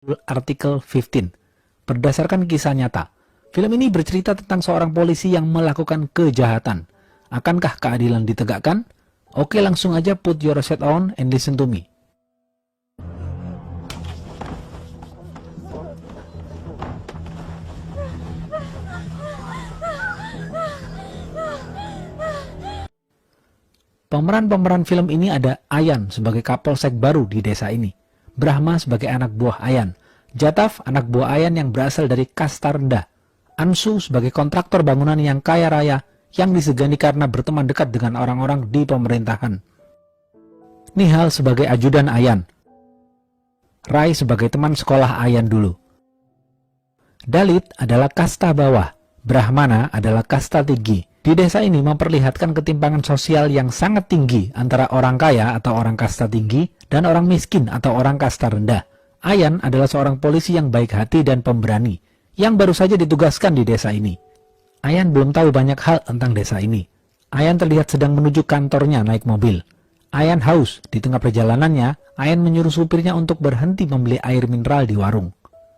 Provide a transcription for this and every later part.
Artikel 15. Berdasarkan kisah nyata, film ini bercerita tentang seorang polisi yang melakukan kejahatan. Akankah keadilan ditegakkan? Oke, langsung aja put your headset on and listen to me. Pemeran-pemeran film ini ada Ayan sebagai kapolsek baru di desa ini, Brahma sebagai anak buah Ayan, Jataf anak buah Ayan yang berasal dari kasta rendah, Ansu sebagai kontraktor bangunan yang kaya raya yang disegani karena berteman dekat dengan orang-orang di pemerintahan, Nihal sebagai ajudan Ayan, Rai sebagai teman sekolah Ayan dulu. Dalit adalah kasta bawah, Brahmana adalah kasta tinggi. Di desa ini memperlihatkan ketimpangan sosial yang sangat tinggi antara orang kaya atau orang kasta tinggi dan orang miskin atau orang kasta rendah. Ayan adalah seorang polisi yang baik hati dan pemberani, yang baru saja ditugaskan di desa ini. Ayan belum tahu banyak hal tentang desa ini. Ayan terlihat sedang menuju kantornya naik mobil. Ayan haus. Di tengah perjalanannya, Ayan menyuruh supirnya untuk berhenti membeli air mineral di warung.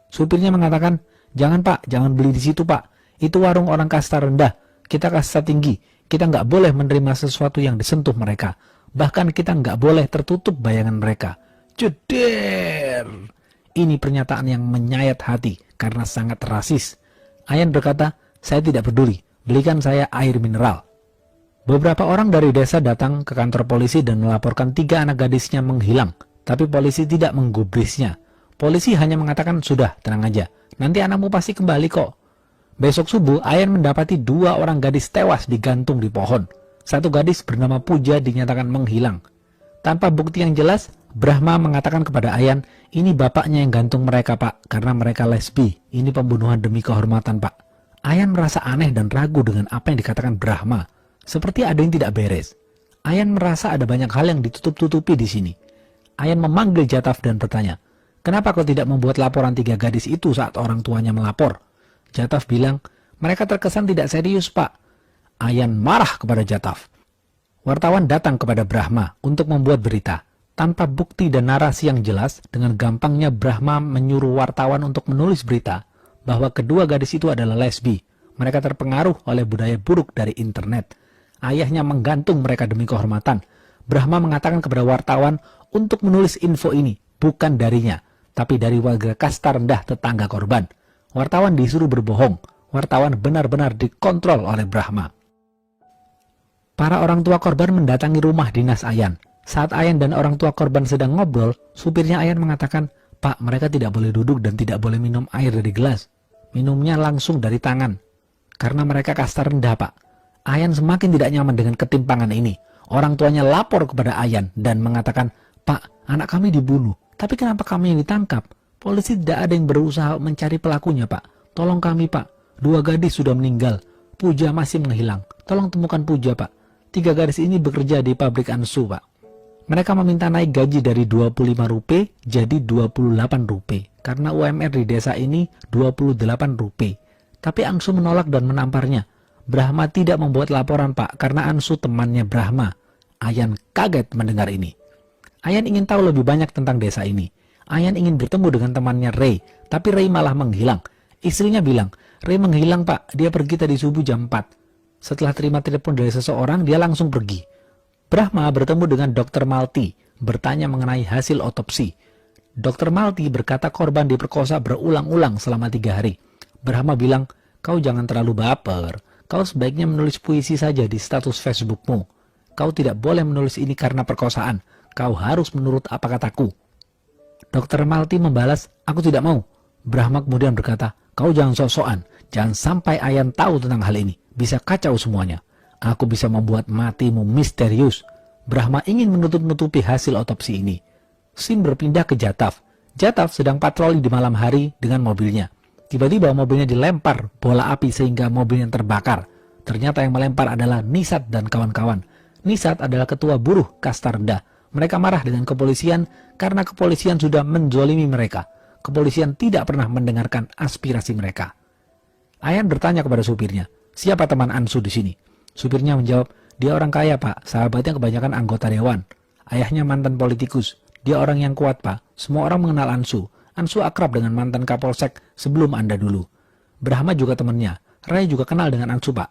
Supirnya mengatakan, "Jangan pak, jangan beli di situ pak. Itu warung orang kasta rendah. Kita kasta tinggi, kita nggak boleh menerima sesuatu yang disentuh mereka. Bahkan kita nggak boleh tertutup bayangan mereka." Jeder! Ini pernyataan yang menyayat hati karena sangat rasis. Ayan berkata, "Saya tidak peduli, belikan saya air mineral." Beberapa orang dari desa datang ke kantor polisi dan melaporkan 3 anak gadisnya menghilang. Tapi polisi tidak menggubrisnya. Polisi hanya mengatakan, "Sudah, tenang aja. Nanti anakmu pasti kembali kok." Besok subuh, Ayan mendapati 2 orang gadis tewas digantung di pohon. Satu gadis bernama Puja dinyatakan menghilang. Tanpa bukti yang jelas, Brahma mengatakan kepada Ayan, "Ini bapaknya yang gantung mereka pak, karena mereka lesbi. Ini pembunuhan demi kehormatan pak." Ayan merasa aneh dan ragu dengan apa yang dikatakan Brahma. Seperti ada yang tidak beres. Ayan merasa ada banyak hal yang ditutup-tutupi di sini. Ayan memanggil Jataf dan bertanya, "Kenapa kau tidak membuat laporan 3 gadis itu saat orang tuanya melapor?" Jataf bilang, "Mereka terkesan tidak serius, Pak." Ayan marah kepada Jataf. Wartawan datang kepada Brahma untuk membuat berita. Tanpa bukti dan narasi yang jelas, dengan gampangnya Brahma menyuruh wartawan untuk menulis berita bahwa kedua gadis itu adalah lesbi. Mereka terpengaruh oleh budaya buruk dari internet. Ayahnya menggantung mereka demi kehormatan. Brahma mengatakan kepada wartawan untuk menulis info ini, bukan darinya, tapi dari warga kasta rendah tetangga korban. Wartawan disuruh berbohong. Wartawan benar-benar dikontrol oleh Brahma. Para orang tua korban mendatangi rumah dinas Ayan. Saat Ayan dan orang tua korban sedang ngobrol, supirnya Ayan mengatakan, "Pak, mereka tidak boleh duduk dan tidak boleh minum air dari gelas. Minumnya langsung dari tangan. Karena mereka kasta rendah, Pak." Ayan semakin tidak nyaman dengan ketimpangan ini. Orang tuanya lapor kepada Ayan dan mengatakan, "Pak, anak kami dibunuh. Tapi kenapa kami yang ditangkap? Polisi tidak ada yang berusaha mencari pelakunya, Pak. Tolong kami, Pak. 2 gadis sudah meninggal. Puja masih menghilang. Tolong temukan Puja, Pak. 3 gadis ini bekerja di pabrik Ansu, Pak." Mereka meminta naik gaji dari 25 rupiah jadi 28 rupiah. Karena UMR di desa ini 28 rupiah. Tapi Ansu menolak dan menamparnya. Brahma tidak membuat laporan, Pak, karena Ansu temannya Brahma. Ayan kaget mendengar ini. Ayan ingin tahu lebih banyak tentang desa ini. Ayan ingin bertemu dengan temannya Ray, tapi Ray malah menghilang. Istrinya bilang, "Ray menghilang, Pak. Dia pergi tadi subuh jam 4. Setelah terima telepon dari seseorang, dia langsung pergi." Brahma bertemu dengan Dr. Malti, bertanya mengenai hasil otopsi. Dr. Malti berkata korban diperkosa berulang-ulang selama 3 hari. Brahma bilang, "Kau jangan terlalu baper. Kau sebaiknya menulis puisi saja di status Facebookmu. Kau tidak boleh menulis ini karena perkosaan. Kau harus menurut apa kataku." Dr. Malti membalas, "Aku tidak mau." Brahma kemudian berkata, "Kau jangan sok-sokan. Jangan sampai Ayan tahu tentang hal ini. Bisa kacau semuanya. Aku bisa membuat matimu misterius." Brahma ingin menutup-nutupi hasil otopsi ini. Scene berpindah ke Jataf. Jataf sedang patroli di malam hari dengan mobilnya. Tiba-tiba mobilnya dilempar bola api sehingga mobilnya terbakar. Ternyata yang melempar adalah Nisat dan kawan-kawan. Nisat adalah ketua buruh kasta rendah. Mereka marah dengan kepolisian karena kepolisian sudah menzolimi mereka. Kepolisian tidak pernah mendengarkan aspirasi mereka. Ayan bertanya kepada supirnya, "Siapa teman Ansu di sini?" Supirnya menjawab, "Dia orang kaya, Pak. Sahabatnya kebanyakan anggota dewan. Ayahnya mantan politikus. Dia orang yang kuat, Pak. Semua orang mengenal Ansu. Ansu akrab dengan mantan Kapolsek sebelum Anda dulu. Brahma juga temannya. Ray juga kenal dengan Ansu, Pak.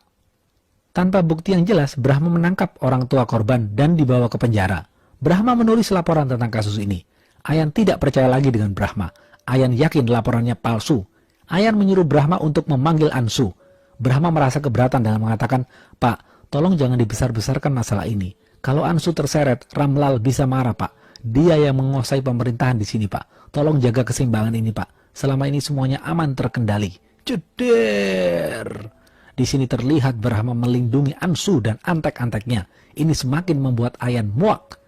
Tanpa bukti yang jelas, Brahma menangkap orang tua korban dan dibawa ke penjara. Brahma menulis laporan tentang kasus ini. Ayan tidak percaya lagi dengan Brahma. Ayan yakin laporannya palsu. Ayan menyuruh Brahma untuk memanggil Ansu. Brahma merasa keberatan dan mengatakan, "Pak, tolong jangan dibesar-besarkan masalah ini. Kalau Ansu terseret, Ramlal bisa marah, Pak. Dia yang menguasai pemerintahan di sini, Pak. Tolong jaga keseimbangan ini, Pak. Selama ini semuanya aman terkendali." Ceder. Di sini terlihat Brahma melindungi Ansu dan antek-anteknya. Ini semakin membuat Ayan muak.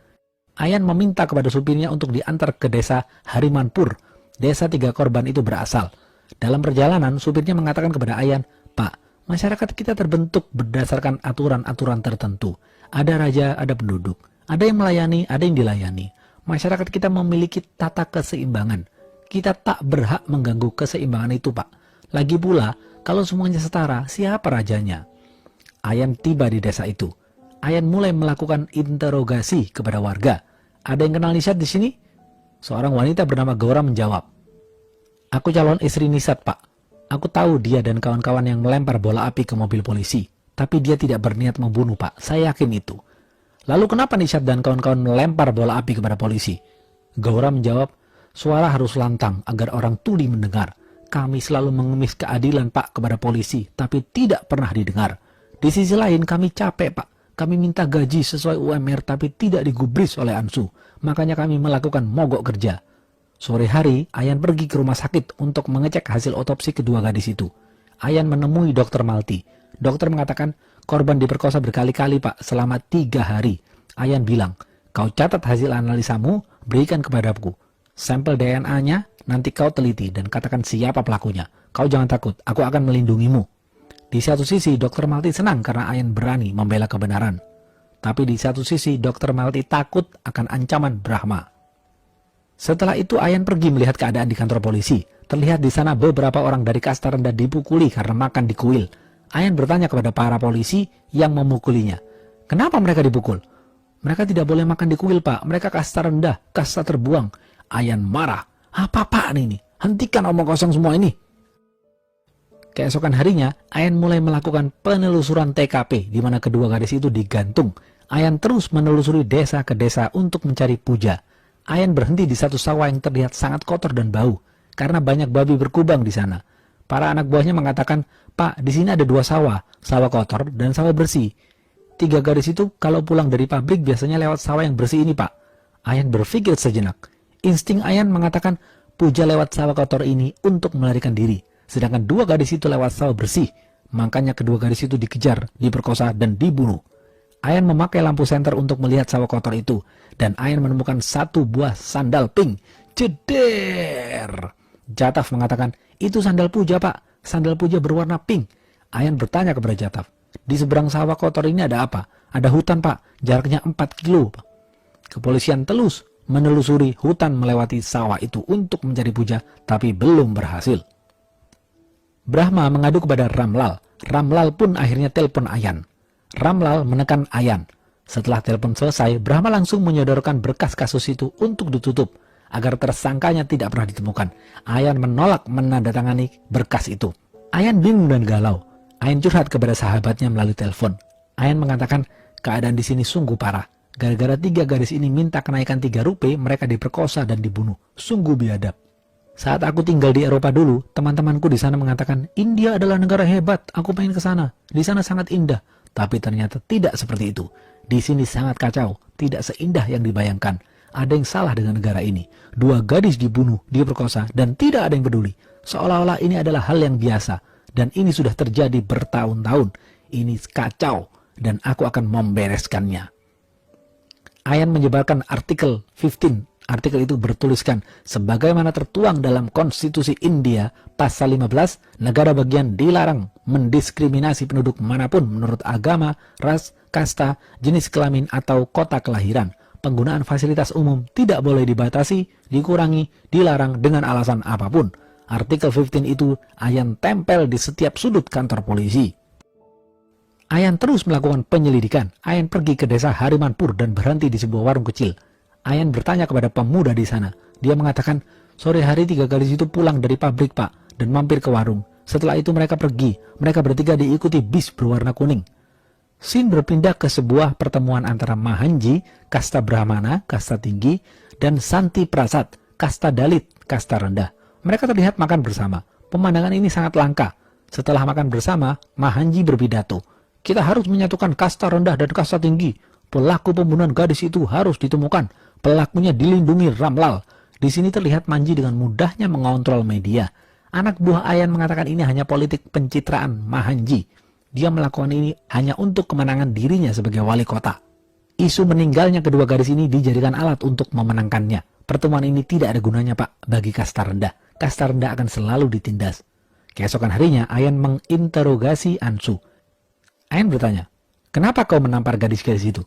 Ayan meminta kepada supirnya untuk diantar ke desa Harimanpur, desa 3 korban itu berasal. Dalam perjalanan, supirnya mengatakan kepada Ayan, "Pak, masyarakat kita terbentuk berdasarkan aturan-aturan tertentu. Ada raja, ada penduduk. Ada yang melayani, ada yang dilayani. Masyarakat kita memiliki tata keseimbangan. Kita tak berhak mengganggu keseimbangan itu, Pak. Lagi pula, kalau semuanya setara, siapa rajanya?" Ayan tiba di desa itu. Ayan mulai melakukan interogasi kepada warga. "Ada yang kenal Nisat di sini?" Seorang wanita bernama Gaura menjawab, "Aku calon istri Nisat, Pak. Aku tahu dia dan kawan-kawan yang melempar bola api ke mobil polisi. Tapi dia tidak berniat membunuh, Pak. Saya yakin itu." "Lalu kenapa Nisat dan kawan-kawan melempar bola api kepada polisi?" Gaura menjawab, "Suara harus lantang agar orang tuli mendengar. Kami selalu mengemis keadilan, Pak, kepada polisi, tapi tidak pernah didengar. Di sisi lain kami capek, Pak. Kami minta gaji sesuai UMR tapi tidak digubris oleh Ansu. Makanya kami melakukan mogok kerja." Sore hari, Ayan pergi ke rumah sakit untuk mengecek hasil otopsi kedua gadis itu. Ayan menemui Dr. Malti. Dokter mengatakan korban diperkosa berkali-kali, Pak, selama 3 hari. Ayan bilang, "Kau catat hasil analisamu, berikan kepadaku. Sampel DNA-nya nanti kau teliti dan katakan siapa pelakunya. Kau jangan takut, aku akan melindungimu." Di satu sisi, Dr. Malti senang karena Ayan berani membela kebenaran. Tapi di satu sisi, Dr. Malti takut akan ancaman Brahma. Setelah itu, Ayan pergi melihat keadaan di kantor polisi. Terlihat di sana beberapa orang dari kasta rendah dipukuli karena makan di kuil. Ayan bertanya kepada para polisi yang memukulinya, "Kenapa mereka dipukul?" "Mereka tidak boleh makan di kuil, Pak. Mereka kasta rendah, kasta terbuang." Ayan marah. "Apa-apaan ini? Hentikan omong kosong semua ini." Keesokan harinya, Ayan mulai melakukan penelusuran TKP di mana kedua gadis itu digantung. Ayan terus menelusuri desa ke desa untuk mencari Puja. Ayan berhenti di satu sawah yang terlihat sangat kotor dan bau karena banyak babi berkubang di sana. Para anak buahnya mengatakan, "Pak, di sini ada 2 sawah, sawah kotor dan sawah bersih. 3 gadis itu kalau pulang dari pabrik biasanya lewat sawah yang bersih ini, Pak." Ayan berpikir sejenak. Insting Ayan mengatakan Puja lewat sawah kotor ini untuk melarikan diri. Sedangkan 2 gadis itu lewat sawah bersih. Makanya kedua gadis itu dikejar, diperkosa, dan dibunuh. Ayan memakai lampu senter untuk melihat sawah kotor itu. Dan Ayan menemukan 1 buah sandal pink. Jeder! Jataf mengatakan, "Itu sandal Puja, Pak. Sandal Puja berwarna pink." Ayan bertanya kepada Jataf, "Di seberang sawah kotor ini ada apa?" "Ada hutan, Pak. Jaraknya 4 kilo. Pak." Kepolisian telus menelusuri hutan melewati sawah itu untuk mencari Puja, tapi belum berhasil. Brahma mengadu kepada Ramlal. Ramlal pun akhirnya telepon Ayan. Ramlal menekan Ayan. Setelah telepon selesai, Brahma langsung menyodorkan berkas kasus itu untuk ditutup agar tersangkanya tidak pernah ditemukan. Ayan menolak menandatangani berkas itu. Ayan bingung dan galau. Ayan curhat kepada sahabatnya melalui telepon. Ayan mengatakan keadaan di sini sungguh parah. Gara-gara 3 gadis ini minta kenaikan 3 rupiah, mereka diperkosa dan dibunuh. Sungguh biadab. Saat aku tinggal di Eropa dulu, teman-temanku di sana mengatakan, "India adalah negara hebat, aku pengen ke sana. Di sana sangat indah." Tapi ternyata tidak seperti itu. Di sini sangat kacau, tidak seindah yang dibayangkan. Ada yang salah dengan negara ini. 2 gadis dibunuh, diperkosa, dan tidak ada yang peduli. Seolah-olah ini adalah hal yang biasa. Dan ini sudah terjadi bertahun-tahun. Ini kacau, dan aku akan membereskannya. Ayan menyebarkan artikel 15. Artikel itu bertuliskan, sebagaimana tertuang dalam Konstitusi India, pasal 15, negara bagian dilarang mendiskriminasi penduduk manapun menurut agama, ras, kasta, jenis kelamin, atau kota kelahiran. Penggunaan fasilitas umum tidak boleh dibatasi, dikurangi, dilarang dengan alasan apapun. Artikel 15 itu Ayan tempel di setiap sudut kantor polisi. Ayan terus melakukan penyelidikan. Ayan pergi ke desa Harimanpur dan berhenti di sebuah warung kecil. Ayan bertanya kepada pemuda di sana. Dia mengatakan, Sore hari 3 gadis itu pulang dari pabrik, Pak, dan mampir ke warung. Setelah itu mereka pergi. Mereka bertiga diikuti bis berwarna kuning. Scene berpindah ke sebuah pertemuan antara Mahanji, kasta Brahmana, kasta tinggi, dan Santi Prasad, kasta Dalit, kasta rendah. Mereka terlihat makan bersama. Pemandangan ini sangat langka. Setelah makan bersama, Mahanji berpidato. Kita harus menyatukan kasta rendah dan kasta tinggi. Pelaku pembunuhan gadis itu harus ditemukan. Pelakunya dilindungi Ramlal. Di sini terlihat Manji dengan mudahnya mengontrol media. Anak buah Ayan mengatakan ini hanya politik pencitraan Mahanji. Dia melakukan ini hanya untuk kemenangan dirinya sebagai wali kota. Isu meninggalnya kedua gadis ini dijadikan alat untuk memenangkannya. Pertemuan ini tidak ada gunanya, Pak, bagi kasta rendah. Kasta rendah akan selalu ditindas. Keesokan harinya, Ayan menginterogasi Ansu. Ayan bertanya, kenapa kau menampar gadis-gadis itu?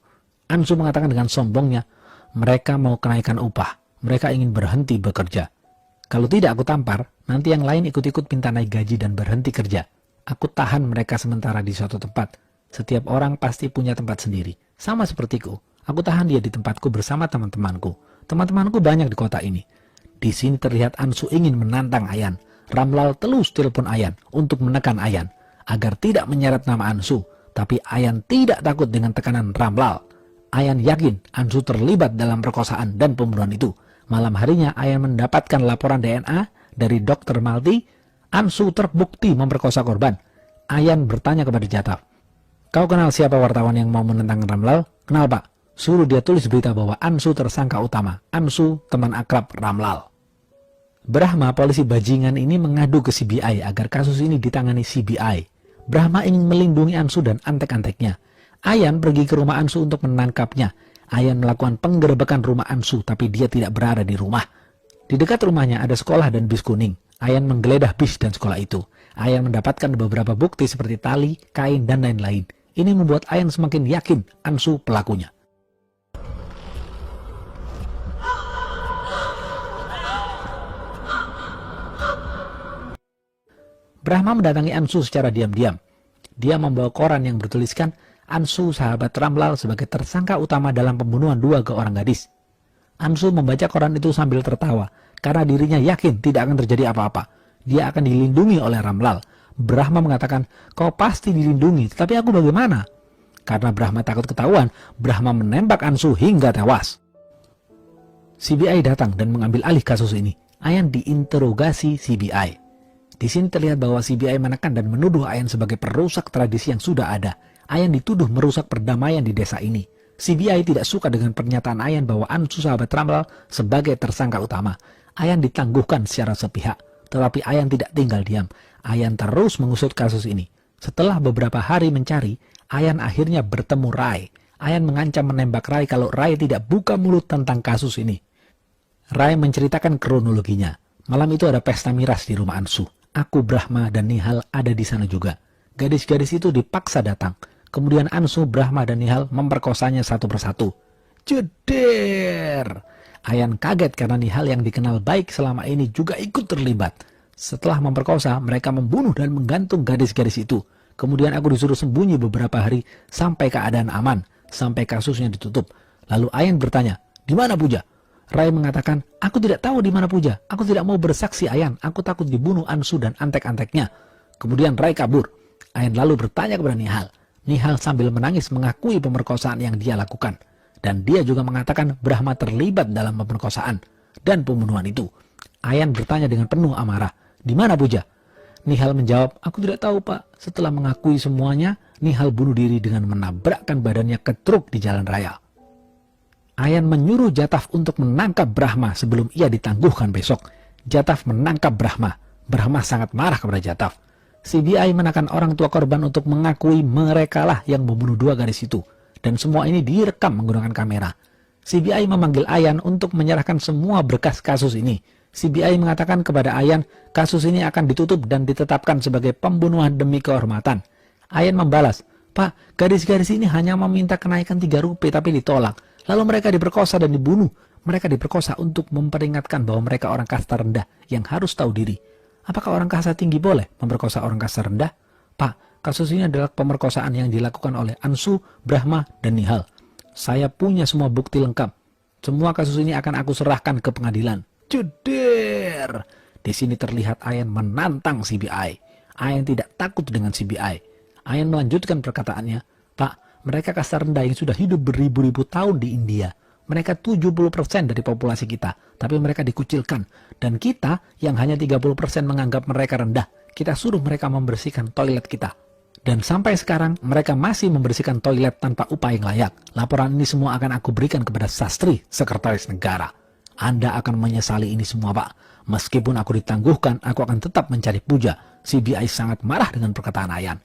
Ansu mengatakan dengan sombongnya, mereka mau kenaikan upah. Mereka ingin berhenti bekerja. Kalau tidak aku tampar, nanti yang lain ikut-ikut minta naik gaji dan berhenti kerja. Aku tahan mereka sementara di suatu tempat. Setiap orang pasti punya tempat sendiri. Sama sepertiku. Aku tahan dia di tempatku bersama teman-temanku. Teman-temanku banyak di kota ini. Di sini terlihat Ansu ingin menantang Ayan. Ramlal telus telepon Ayan untuk menekan Ayan agar tidak menyeret nama Ansu. Tapi Ayan tidak takut dengan tekanan Ramlal. Ayan yakin Ansu terlibat dalam perkosaan dan pembunuhan itu. Malam harinya Ayan mendapatkan laporan DNA dari Dr. Malti. Ansu terbukti memperkosa korban. Ayan bertanya kepada Jataf, kau kenal siapa wartawan yang mau menentang Ramlal? Kenal, Pak. Suruh dia tulis berita bahwa Ansu tersangka utama. Ansu teman akrab Ramlal. Brahma, polisi bajingan ini mengadu ke CBI agar kasus ini ditangani CBI. Brahma ingin melindungi Ansu dan antek-anteknya. Ayan pergi ke rumah Ansu untuk menangkapnya. Ayan melakukan penggerebekan rumah Ansu, tapi dia tidak berada di rumah. Di dekat rumahnya ada sekolah dan bis kuning. Ayan menggeledah bis dan sekolah itu. Ayan mendapatkan beberapa bukti seperti tali, kain, dan lain-lain. Ini membuat Ayan semakin yakin Ansu pelakunya. Brahma mendatangi Ansu secara diam-diam. Dia membawa koran yang bertuliskan Ansu sahabat Ramlal sebagai tersangka utama dalam pembunuhan 2 orang gadis. Ansu membaca koran itu sambil tertawa karena dirinya yakin tidak akan terjadi apa-apa. Dia akan dilindungi oleh Ramlal. Brahma mengatakan, kau pasti dilindungi, tetapi aku bagaimana? Karena Brahma takut ketahuan, Brahma menembak Ansu hingga tewas. CBI datang dan mengambil alih kasus ini. Ayan diinterogasi CBI. Di sini terlihat bahwa CBI menekan dan menuduh Ayan sebagai perusak tradisi yang sudah ada. Ayan dituduh merusak perdamaian di desa ini. CBI tidak suka dengan pernyataan Ayan bahwa Ansu sahabat Ramlal sebagai tersangka utama. Ayan ditangguhkan secara sepihak. Tetapi Ayan tidak tinggal diam. Ayan terus mengusut kasus ini. Setelah beberapa hari mencari, Ayan akhirnya bertemu Rai. Ayan mengancam menembak Rai kalau Rai tidak buka mulut tentang kasus ini. Rai menceritakan kronologinya. Malam itu ada pesta miras di rumah Ansu. Aku, Brahma, dan Nihal ada di sana juga. Gadis-gadis itu dipaksa datang. Kemudian Ansu, Brahma, dan Nihal memperkosanya satu persatu. Jeder! Ayan kaget karena Nihal yang dikenal baik selama ini juga ikut terlibat. Setelah memperkosa, mereka membunuh dan menggantung gadis-gadis itu. Kemudian aku disuruh sembunyi beberapa hari sampai keadaan aman, sampai kasusnya ditutup. Lalu Ayan bertanya, di mana Puja? Rai mengatakan, aku tidak tahu di mana Puja. Aku tidak mau bersaksi Ayan. Aku takut dibunuh Ansu dan antek-anteknya. Kemudian Rai kabur. Ayan lalu bertanya kepada Nihal. Nihal sambil menangis mengakui pemerkosaan yang dia lakukan. Dan dia juga mengatakan Brahma terlibat dalam pemerkosaan dan pembunuhan itu. Ayan bertanya dengan penuh amarah, di mana Puja? Nihal menjawab, aku tidak tahu Pak. Setelah mengakui semuanya, Nihal bunuh diri dengan menabrakkan badannya ke truk di jalan raya. Ayan menyuruh Jataf untuk menangkap Brahma sebelum ia ditangguhkan besok. Jataf menangkap Brahma. Brahma sangat marah kepada Jataf. CBI menekan orang tua korban untuk mengakui merekalah yang membunuh 2 gadis itu. Dan semua ini direkam menggunakan kamera. CBI memanggil Ayan untuk menyerahkan semua berkas kasus ini. CBI mengatakan kepada Ayan, kasus ini akan ditutup dan ditetapkan sebagai pembunuhan demi kehormatan. Ayan membalas, Pak, gadis-gadis ini hanya meminta kenaikan 3 rupiah tapi ditolak. Lalu mereka diperkosa dan dibunuh. Mereka diperkosa untuk memperingatkan bahwa mereka orang kasta rendah yang harus tahu diri. Apakah orang kasta tinggi boleh memperkosa orang kasta rendah? Pak, kasus ini adalah pemerkosaan yang dilakukan oleh Ansu, Brahma, dan Nihal. Saya punya semua bukti lengkap. Semua kasus ini akan aku serahkan ke pengadilan. Jeder! Sir. Di sini terlihat Ayan menantang CBI. Ayan tidak takut dengan CBI. Ayan melanjutkan perkataannya, Pak, mereka kasta rendah yang sudah hidup beribu-ribu tahun di India. Mereka 70% dari populasi kita, tapi mereka dikucilkan. Dan kita yang hanya 30% menganggap mereka rendah, kita suruh mereka membersihkan toilet kita. Dan sampai sekarang mereka masih membersihkan toilet tanpa upah yang layak. Laporan ini semua akan aku berikan kepada Sastri, Sekretaris Negara. Anda akan menyesali ini semua, Pak. Meskipun aku ditangguhkan, aku akan tetap mencari Puja. CBI sangat marah dengan perkataan Ayan.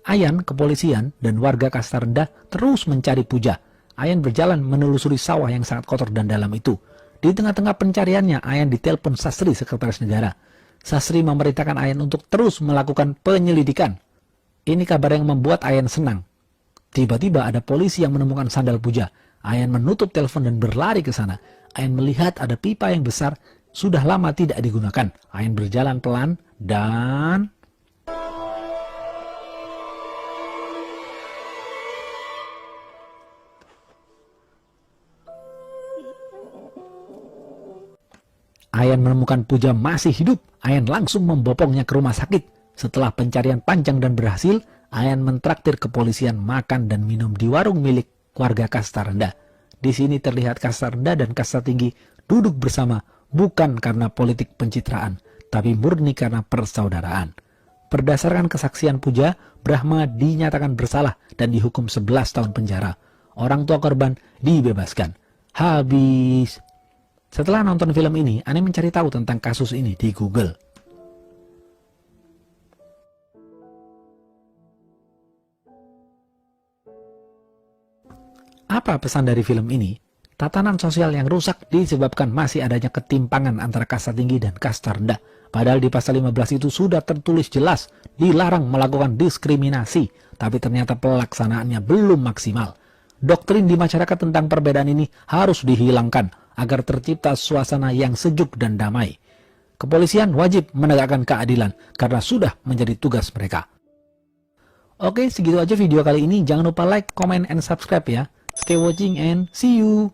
Ayan, kepolisian, dan warga kasta rendah terus mencari Puja. Ayan berjalan menelusuri sawah yang sangat kotor dan dalam itu. Di tengah-tengah pencariannya, Ayan ditelepon Sastri, Sekretaris Negara. Sastri memerintahkan Ayan untuk terus melakukan penyelidikan. Ini kabar yang membuat Ayan senang. Tiba-tiba ada polisi yang menemukan sandal Puja. Ayan menutup telepon dan berlari ke sana. Ayan melihat ada pipa yang besar, sudah lama tidak digunakan. Ayan berjalan pelan dan... Ayan menemukan Puja masih hidup. Ayan langsung membopongnya ke rumah sakit. Setelah pencarian panjang dan berhasil, Ayan mentraktir kepolisian makan dan minum di warung milik warga kasta rendah. Di sini terlihat kasta rendah dan kasta tinggi duduk bersama bukan karena politik pencitraan, tapi murni karena persaudaraan. Berdasarkan kesaksian Puja, Brahma dinyatakan bersalah dan dihukum 11 tahun penjara. Orang tua korban dibebaskan. Habis. Setelah nonton film ini, Ane mencari tahu tentang kasus ini di Google. Apa pesan dari film ini? Tatanan sosial yang rusak disebabkan masih adanya ketimpangan antara kasta tinggi dan kasta rendah. Padahal di pasal 15 itu sudah tertulis jelas dilarang melakukan diskriminasi, tapi ternyata pelaksanaannya belum maksimal. Doktrin di masyarakat tentang perbedaan ini harus dihilangkan agar tercipta suasana yang sejuk dan damai. Kepolisian wajib menegakkan keadilan karena sudah menjadi tugas mereka. Oke, segitu aja video kali ini. Jangan lupa like, comment, and subscribe ya. Stay watching and see you.